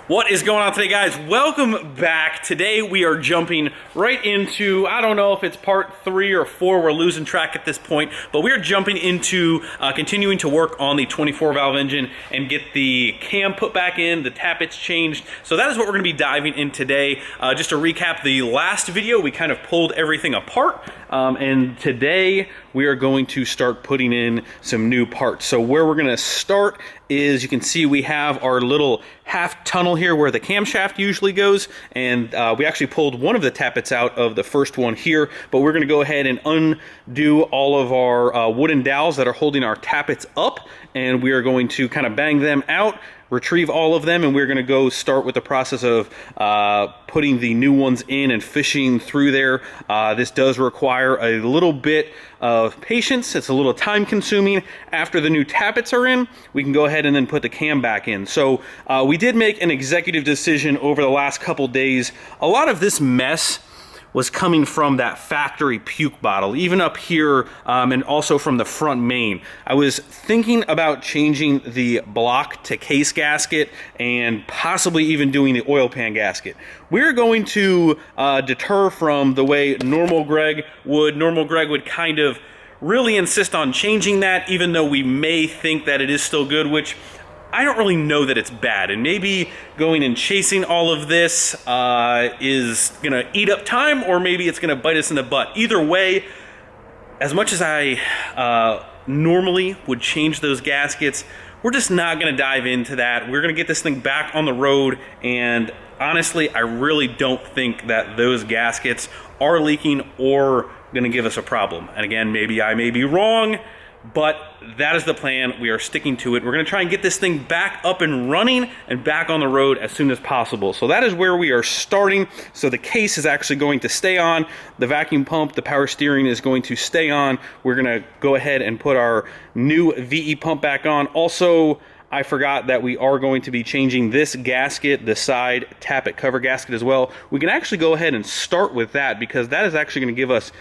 What is going on today, guys? Welcome back. Today we are jumping right into, I don't know if it's part 3 or 4, we're losing track at this point, but we're jumping into continuing to work on the 24 valve engine and get the cam put back in, the tappets changed. So that is what we're gonna be diving in today. Just to recap the last video, we kind of pulled everything apart, and today we are going to start putting in some new parts. So where we're gonna start is, you can see we have our little half tunnel here where the camshaft usually goes, and we actually pulled one of the tappets out of the first one here, but we're gonna go ahead and undo all of our wooden dowels that are holding our tappets up, and we are going to kind of bang them out, retrieve all of them, and we're going to go start with the process of putting the new ones in and fishing through there. This does require a little bit of patience. It's a little time consuming. After the new tappets are in, we can go ahead and then put the cam back in. So we did make an executive decision over the last couple days. A lot of this mess was coming from that factory puke bottle, even up here, and also from the front main. I was thinking about changing the block to case gasket and possibly even doing the oil pan gasket. We're going to deter from the way normal Greg would. Normal Greg would kind of really insist on changing that, even though we may think that it is still good, which I don't really know that it's bad, and maybe going and chasing all of this is gonna eat up time, or maybe it's gonna bite us in the butt. Either way, as much as I normally would change those gaskets, we're just not gonna dive into that. We're gonna get this thing back on the road, and honestly, I really don't think that those gaskets are leaking or gonna give us a problem. And again, maybe I may be wrong, but that is the plan. We are sticking to it. We're gonna try and get this thing back up and running and back on the road as soon as possible. So that is where we are starting. So the case is actually going to stay on. The vacuum pump, the power steering is going to stay on. We're gonna go ahead and put our new VE pump back on. Also, I forgot that we are going to be changing this gasket, the side tappet cover gasket as well. We can actually go ahead and start with that, because that is actually going to give us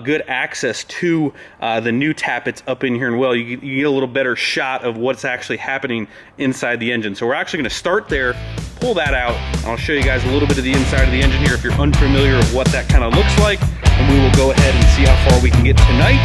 good access to the new tappets up in here, and well, you get a little better shot of what's actually happening inside the engine. So we're actually going to start there, pull that out, and I'll show you guys a little bit of the inside of the engine here if you're unfamiliar with what that kind of looks like, and we will go ahead and see how far we can get tonight.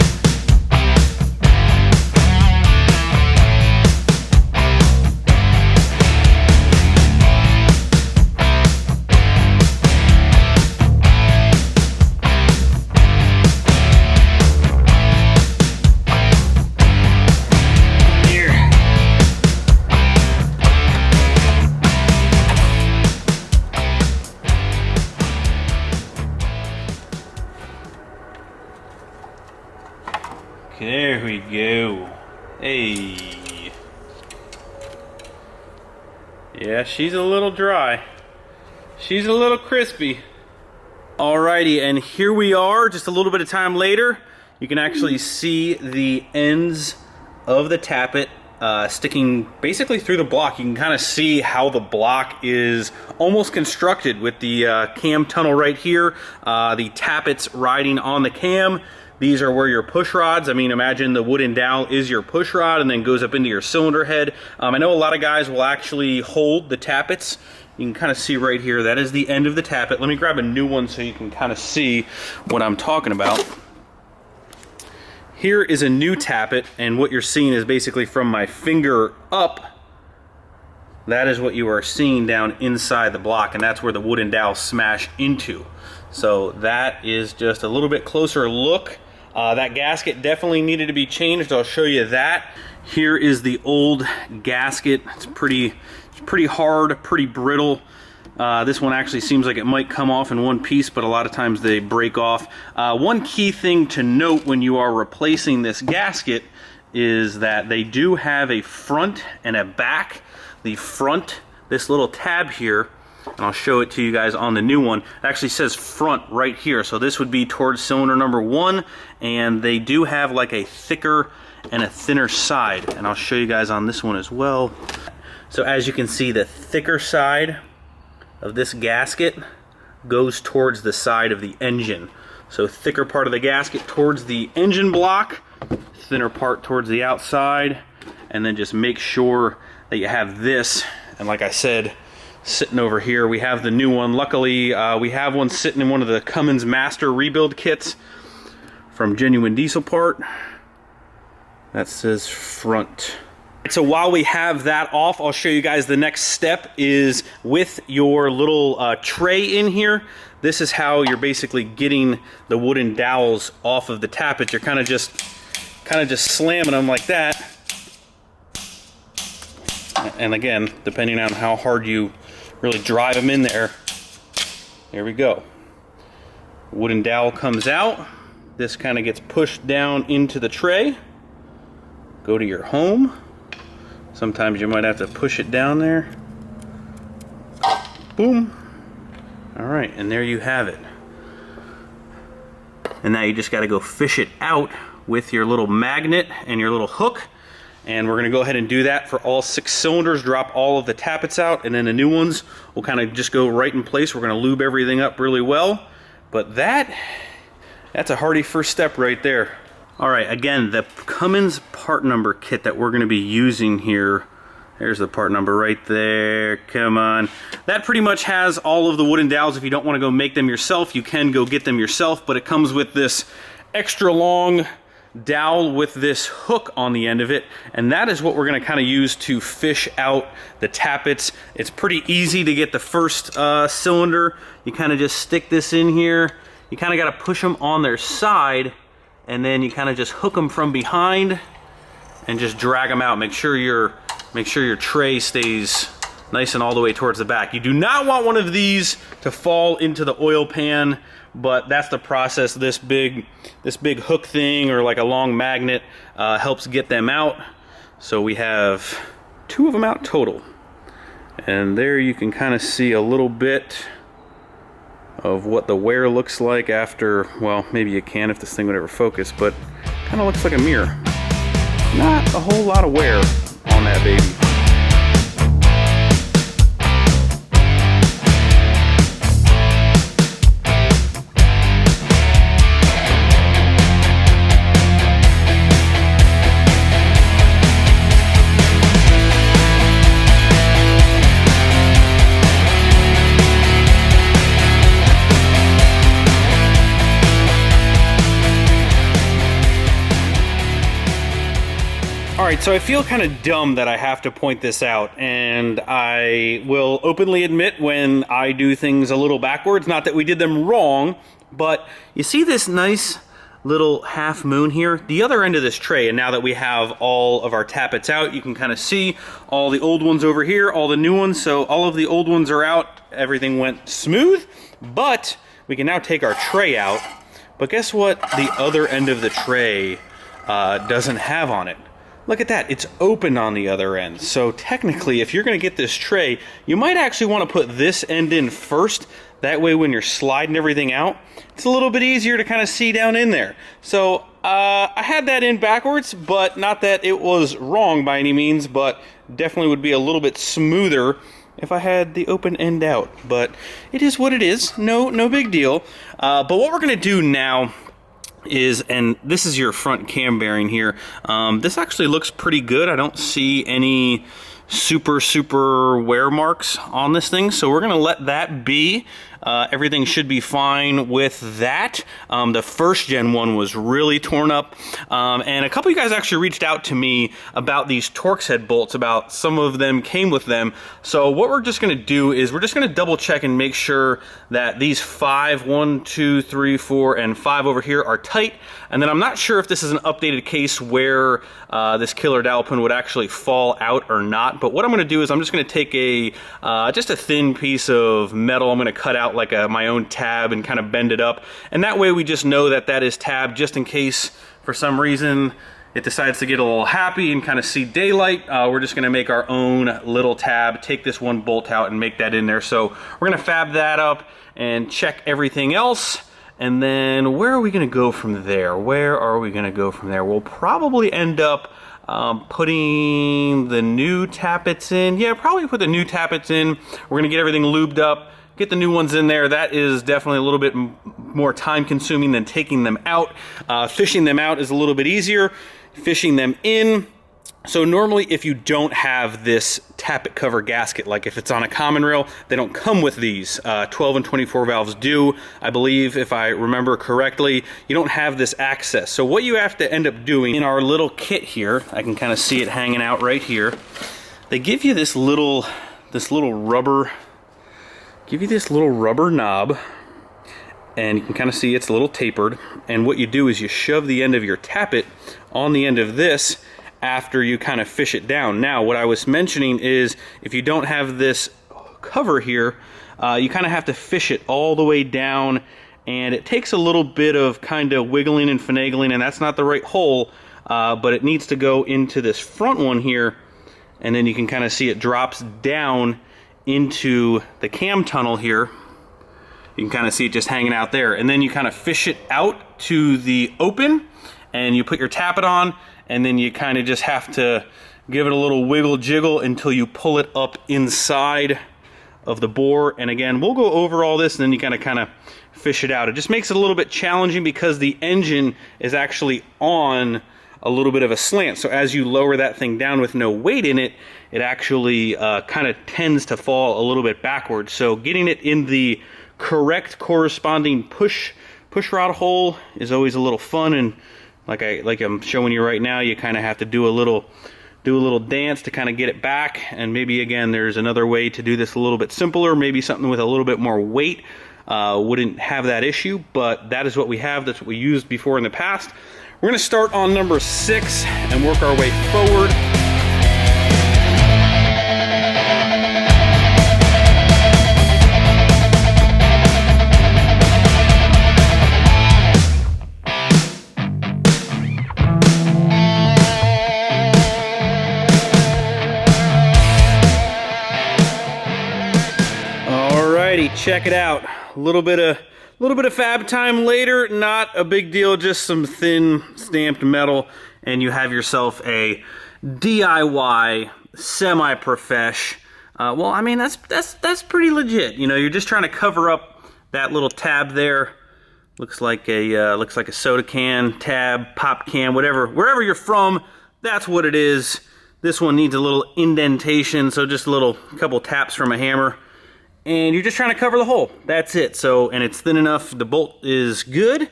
There we go. Hey. Yeah, she's a little dry. She's a little crispy. Alrighty, and here we are, just a little bit of time later. You can actually see the ends of the tappet sticking basically through the block. You can kind of see how the block is almost constructed with the cam tunnel right here, the tappets riding on the cam. These are where your push rods, I mean, imagine the wooden dowel is your push rod and then goes up into your cylinder head. I know a lot of guys will actually hold the tappets. You can kind of see right here, that is the end of the tappet. Let me grab a new one so you can kind of see what I'm talking about. Here is a new tappet, and what you're seeing is basically from my finger up, that is what you are seeing down inside the block, and that's where the wooden dowel smashed into. So that is just a little bit closer look. That gasket definitely needed to be changed. I'll show you that. Here is the old gasket. It's pretty hard, pretty brittle. This one actually seems like it might come off in one piece, but a lot of times they break off. One key thing to note when you are replacing this gasket is that they do have a front and a back. The front, this little tab here, and I'll show it to you guys on the new one, it actually says front right here. So this would be towards cylinder number 1, and they do have like a thicker and a thinner side, and I'll show you guys on this one as well. So as you can see, the thicker side of this gasket goes towards the side of the engine. So thicker part of the gasket towards the engine block, thinner part towards the outside, and then just make sure that you have this, and like I said, sitting over here. We have the new one. Luckily, we have one sitting in one of the Cummins Master rebuild kits from Genuine Diesel Part. That says front. So while we have that off, I'll show you guys the next step is with your little tray in here. This is how you're basically getting the wooden dowels off of the tappets. You're kind of just slamming them like that. And again, depending on how hard you really drive them in there, there we go. Wooden dowel comes out. This kind of gets pushed down into the tray. Go to your home. Sometimes you might have to push it down there. Boom. All right, and there you have it. And now you just got to go fish it out with your little magnet and your little hook. And we're going to go ahead and do that for all 6 cylinders, drop all of the tappets out, and then the new ones will kind of just go right in place. We're going to lube everything up really well. But that's a hearty first step right there. All right, again, the Cummins part number kit that we're going to be using here, there's the part number right there, come on. That pretty much has all of the wooden dowels. If you don't want to go make them yourself, you can go get them yourself, but it comes with this extra long dowel with this hook on the end of it, and that is what we're going to kind of use to fish out the tappets. It's pretty easy to get the first cylinder. You kind of just stick this in here. You kind of got to push them on their side, and then you kind of just hook them from behind and just drag them out. Make sure your tray stays nice and all the way towards the back. You do not want one of these to fall into the oil pan, but that's the process. This big hook thing or like a long magnet helps get them out. So we have 2 of them out total. And there you can kind of see a little bit of what the wear looks like after, well, maybe you can if this thing would ever focus, but kind of looks like a mirror. Not a whole lot of wear on that baby. Alright, so I feel kind of dumb that I have to point this out, and I will openly admit when I do things a little backwards. Not that we did them wrong, but you see this nice little half moon here? The other end of this tray, and now that we have all of our tappets out, you can kind of see all the old ones over here, all the new ones. So all of the old ones are out, everything went smooth, but we can now take our tray out. But guess what the other end of the tray doesn't have on it? Look at that, it's open on the other end. So technically, if you're gonna get this tray, you might actually wanna put this end in first. That way when you're sliding everything out, it's a little bit easier to kind of see down in there. So I had that in backwards, but not that it was wrong by any means, but definitely would be a little bit smoother if I had the open end out. But it is what it is, no big deal. But what we're gonna do now is, and this is your front cam bearing here, this actually looks pretty good. I don't see any super wear marks on this thing, so we're gonna let that be. Everything should be fine with that. The first gen one was really torn up, and a couple of you guys actually reached out to me about these Torx head bolts, about some of them came with them. So what we're just gonna do is we're just gonna double check and make sure that these 1, 2, 3, 4, and 5 over here are tight. And then I'm not sure if this is an updated case where this killer dowel pin would actually fall out or not, but what I'm gonna do is I'm just gonna take just a thin piece of metal. I'm gonna cut out like my own tab and kind of bend it up, and that way we just know that that is tab, just in case for some reason it decides to get a little happy and kind of see daylight. We're just gonna make our own little tab, take this one bolt out and make that in there. So we're gonna fab that up and check everything else, and then where are we gonna go from there? We'll probably end up putting the new tappets in. Yeah, probably put the new tappets in. We're gonna get everything lubed up, get the new ones in there. That is definitely a little bit more time consuming than taking them out. Fishing them out is a little bit easier. Fishing them in, So normally if you don't have this tappet cover gasket, like if it's on a common rail, they don't come with these. 12 and 24 valves do, I believe, if I remember correctly. You don't have this access. So what you have to end up doing in our little kit here, I can kind of see it hanging out right here. They give you this little rubber knob, and you can kind of see it's a little tapered. And what you do is you shove the end of your tappet on the end of this after you kind of fish it down. Now, what I was mentioning is if you don't have this cover here, you kind of have to fish it all the way down, and it takes a little bit of kind of wiggling and finagling, and that's not the right hole, but it needs to go into this front one here, and then you can kind of see it drops down into the cam tunnel here. You can kind of see it just hanging out there, and then you kind of fish it out to the open, and you put your tappet on, and then you kind of just have to give it a little wiggle jiggle until you pull it up inside of the bore. And again, we'll go over all this, and then you kind of fish it out. It just makes it a little bit challenging because the engine is actually on a little bit of a slant. So as you lower that thing down with no weight in it, it actually kind of tends to fall a little bit backwards. So getting it in the correct corresponding push rod hole is always a little fun, and like I'm showing you right now, you kind of have to do a little dance to kind of get it back. And maybe again, there's another way to do this a little bit simpler. Maybe something with a little bit more weight wouldn't have that issue, but that is what we have. That's what we used before in the past. We're going to start on number 6 and work our way forward. Check it out. A little bit of fab time later, not a big deal, just some thin stamped metal, and you have yourself a DIY semi-profesh. Well, I mean, that's pretty legit. You know, you're just trying to cover up that little tab there. Looks like a soda can, tab, pop can, whatever. Wherever you're from, that's what it is. This one needs a little indentation, so just a couple taps from a hammer. And you're just trying to cover the hole. That's it. So, and it's thin enough, the bolt is good,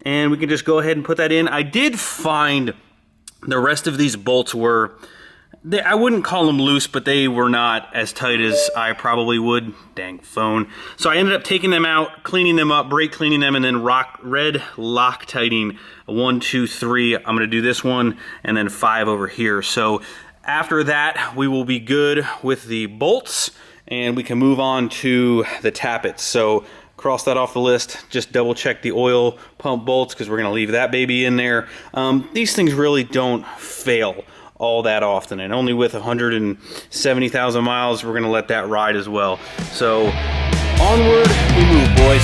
and we can just go ahead and put that in. I did find the rest of these bolts were, I wouldn't call them loose, but they were not as tight as I probably would. Dang phone. So I ended up taking them out, cleaning them up, brake cleaning them, and then red Loctiting 1, 2, 3. I'm gonna do this one, and then 5 over here. So after that, we will be good with the bolts, and we can move on to the tappets. So cross that off the list. Just double check the oil pump bolts because we're going to leave that baby in there. These things really don't fail all that often, and only with 170,000 miles, we're going to let that ride as well. So onward we move, boys.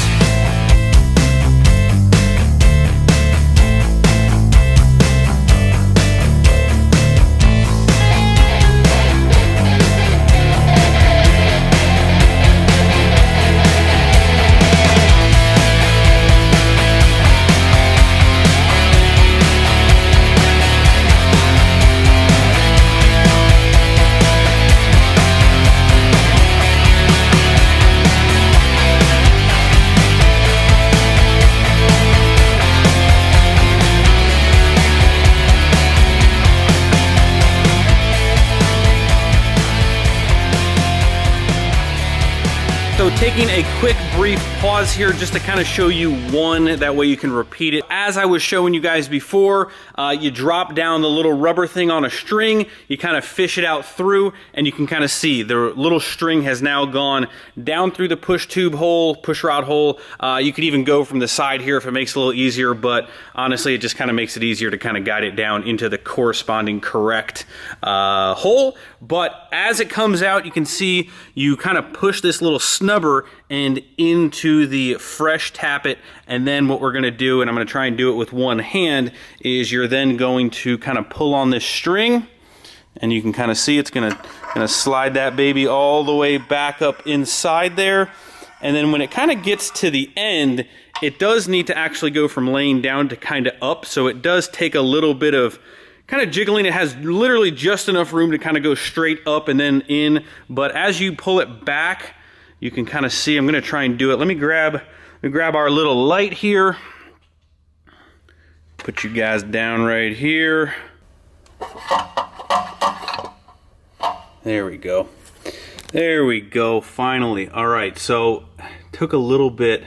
So taking a quick brief pause here just to kind of show you one, that way you can repeat it. As I was showing you guys before, you drop down the little rubber thing on a string, you kind of fish it out through, and you can kind of see the little string has now gone down through the push tube hole, push rod hole. You could even go from the side here if it makes it a little easier, but honestly it just kind of makes it easier to kind of guide it down into the corresponding correct hole. But as it comes out, you can see you kind of push this little snubber and into the fresh tappet, and then what we're going to do, and I'm going to try and do it with one hand, is you're then going to kind of pull on this string, and you can kind of see it's going to slide that baby all the way back up inside there. And then when it kind of gets to the end, it does need to actually go from laying down to kind of up, so it does take a little bit of kind of jiggling. It has literally just enough room to kind of go straight up and then in. But as you pull it back, you can kind of see. I'm going to try and do it. Let me grab our little light here. Put you guys down right here. There we go. There we go, finally. All right, so took a little bit.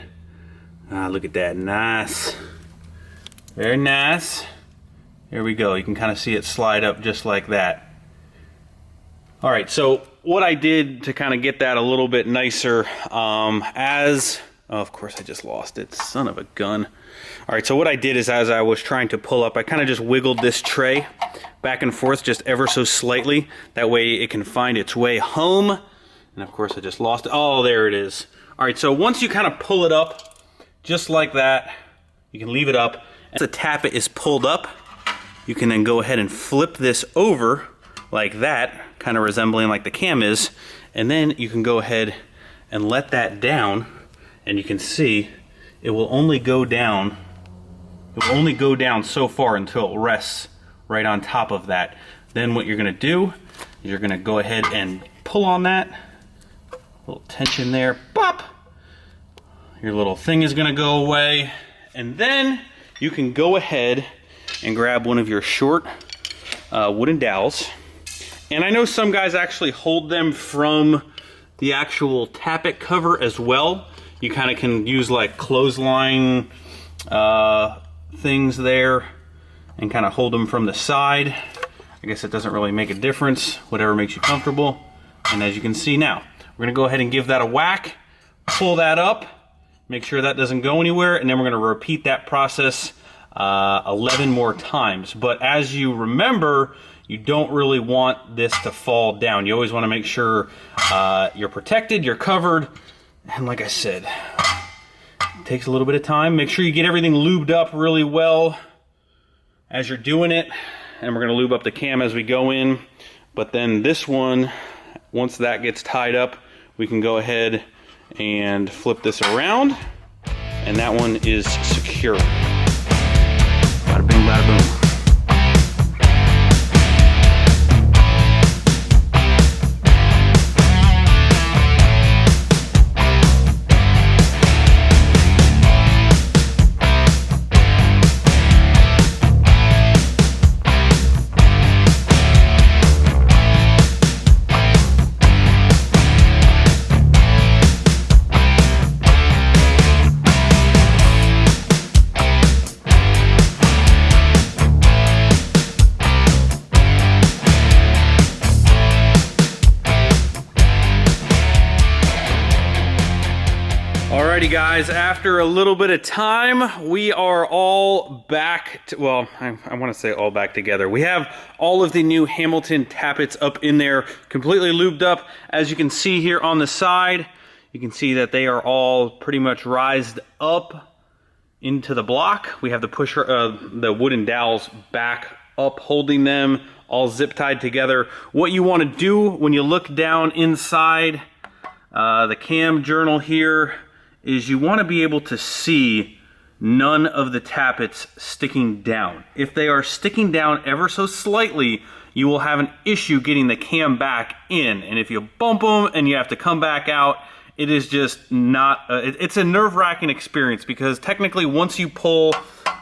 Look at that, nice. Very nice. There we go. You can kind of see it slide up just like that. All right, so what I did to kind of get that a little bit nicer, oh, of course I just lost it, son of a gun. All right, so what I did is as I was trying to pull up, I kind of just wiggled this tray back and forth just ever so slightly. That way it can find its way home. And of course I just lost it. Oh, there it is. All right, so once you kind of pull it up just like that, you can leave it up. As the tappet is pulled up, you can then go ahead and flip this over like that, kind of resembling like the cam is, and then you can go ahead and let that down, and you can see it will only go down. It will only go down so far until it rests right on top of that. Then what you're going to do is you're going to go ahead and pull on that. A little tension there. Pop! Your little thing is going to go away, and then you can go ahead and grab one of your short wooden dowels. And I know some guys actually hold them from the actual tappet cover as well. You kind of can use like clothesline things there and kind of hold them from the side. I guess it doesn't really make a difference, whatever makes you comfortable. And as you can see now, we're gonna go ahead and give that a whack, pull that up, make sure that doesn't go anywhere, and then we're gonna repeat that process 11 more times. But as you remember, you don't really want this to fall down. You always want to make sure you're protected, you're covered, and like I said, it takes a little bit of time. Make sure you get everything lubed up really well as you're doing it, and we're going to lube up the cam as we go in. But then this one, once that gets tied up, we can go ahead and flip this around, and that one is secure. Bada bing, bada boom. Alrighty guys, after a little bit of time, we are all back to, well, I want to say all back together. We have all of the new Hamilton tappets up in there, completely lubed up. As you can see here on the side, you can see that they are all pretty much rised up into the block. We have the pusher, the wooden dowels back up, holding them all zip tied together. What you want to do when you look down inside the cam journal here is you want to be able to see none of the tappets sticking down. If they are sticking down ever so slightly, you will have an issue getting the cam back in. And if you bump them and you have to come back out, it is just not, it's a nerve-wracking experience, because technically once you pull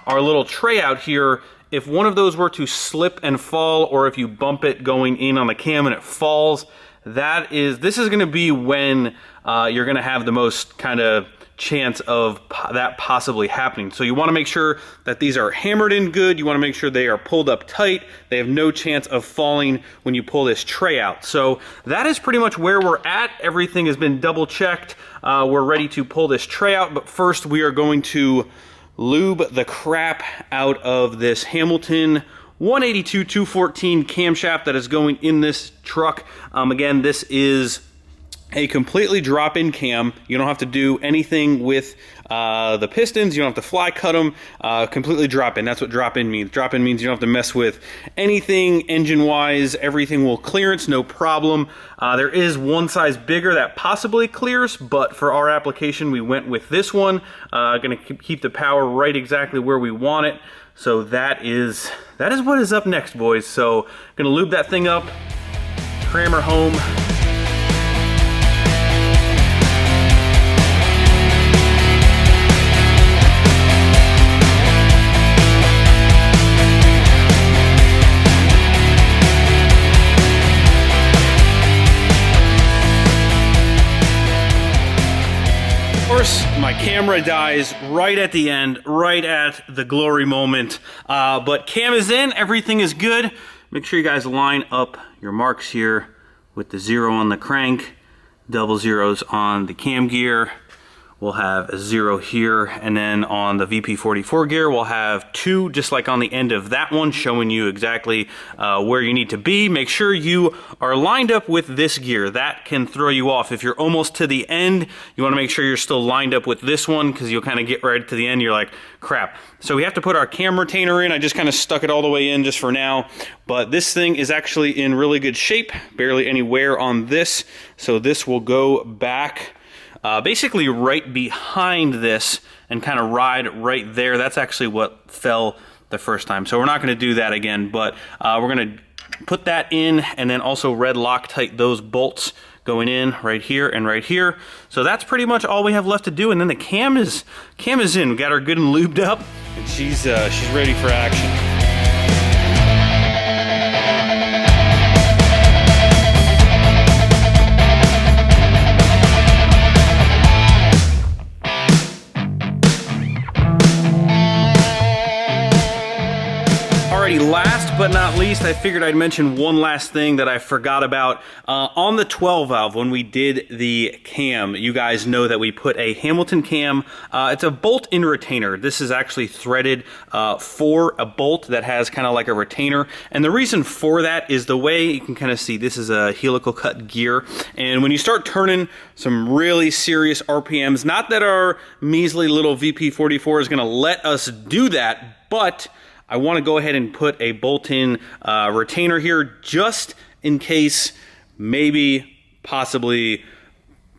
our little tray out here, if one of those were to slip and fall, or if you bump it going in on the cam and it falls, this is going to be when you're going to have the most kind of chance of that possibly happening. So you want to make sure that these are hammered in good. You want to make sure they are pulled up tight. They have no chance of falling when you pull this tray out. So that is pretty much where we're at. Everything has been double checked. We're ready to pull this tray out, but first we are going to lube the crap out of this Hamilton 182/214 camshaft that is going in this truck. Again, this is a completely drop-in cam. You don't have to do anything with the pistons. You don't have to fly cut them. Completely drop-in. That's what drop-in means. Drop-in means you don't have to mess with anything engine-wise. Everything will clearance, no problem. There is one size bigger that possibly clears, but for our application, we went with this one. Going to keep the power right exactly where we want it. So that is what is up next, boys. So going to lube that thing up, cram her home. My camera dies right at the end, right at the glory moment, but cam is in, everything is good. Make sure you guys line up your marks here with the 0 on the crank, double zeros on the cam gear. We'll have a 0 here, and then on the VP44 gear, we'll have 2, just like on the end of that one, showing you exactly where you need to be. Make sure you are lined up with this gear. That can throw you off. If you're almost to the end, you want to make sure you're still lined up with this one, because you'll kind of get right to the end, you're like, crap. So we have to put our cam retainer in. I just kind of stuck it all the way in just for now, but this thing is actually in really good shape. Barely any wear on this, so this will go back basically right behind this and kind of ride right there. That's actually what fell the first time. So we're not going to do that again, but we're going to put that in and then also red Loctite those bolts going in right here and right here. So that's pretty much all we have left to do. And then the cam is in. We got her good and lubed up, and she's ready for action. Last but not least, I figured I'd mention one last thing that I forgot about. On the 12 valve, when we did the cam, you guys know that we put a Hamilton cam. It's a bolt-in retainer. This is actually threaded for a bolt that has kind of like a retainer. And the reason for that is the way you can kind of see this is a helical cut gear. And when you start turning some really serious RPMs, not that our measly little VP44 is going to let us do that, but I want to go ahead and put a bolt-in retainer here just in case maybe, possibly,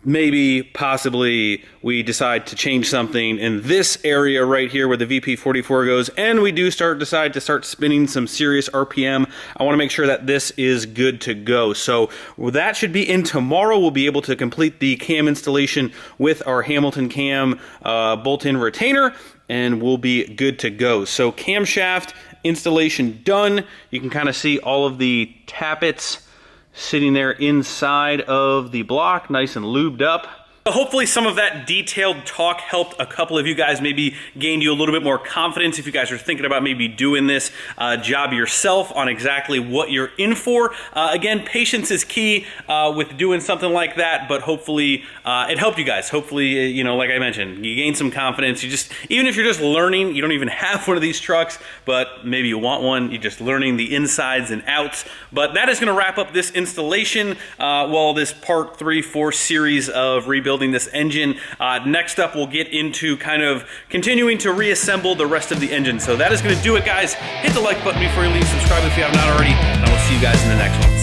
we decide to change something in this area right here where the VP44 goes, and we do decide to start spinning some serious RPM. I want to make sure that this is good to go. So that should be in tomorrow. We'll be able to complete the cam installation with our Hamilton cam bolt-in retainer, and we'll be good to go. So camshaft installation done. You can kind of see all of the tappets sitting there inside of the block, nice and lubed up. Hopefully some of that detailed talk helped a couple of you guys, maybe gained you a little bit more confidence if you guys are thinking about maybe doing this job yourself on exactly what you're in for. Again, patience is key with doing something like that, but hopefully it helped you guys. Hopefully, you know, like I mentioned, you gain some confidence. You just, even if you're just learning, you don't even have one of these trucks, but maybe you want one, you're just learning the insides and outs. But that is going to wrap up this installation, well, this part 3-4 series of rebuilding this engine. Next up, we'll get into kind of continuing to reassemble the rest of the engine. So that is going to do it, guys. Hit the like button before you leave. Subscribe if you have not already, and I will see you guys in the next one.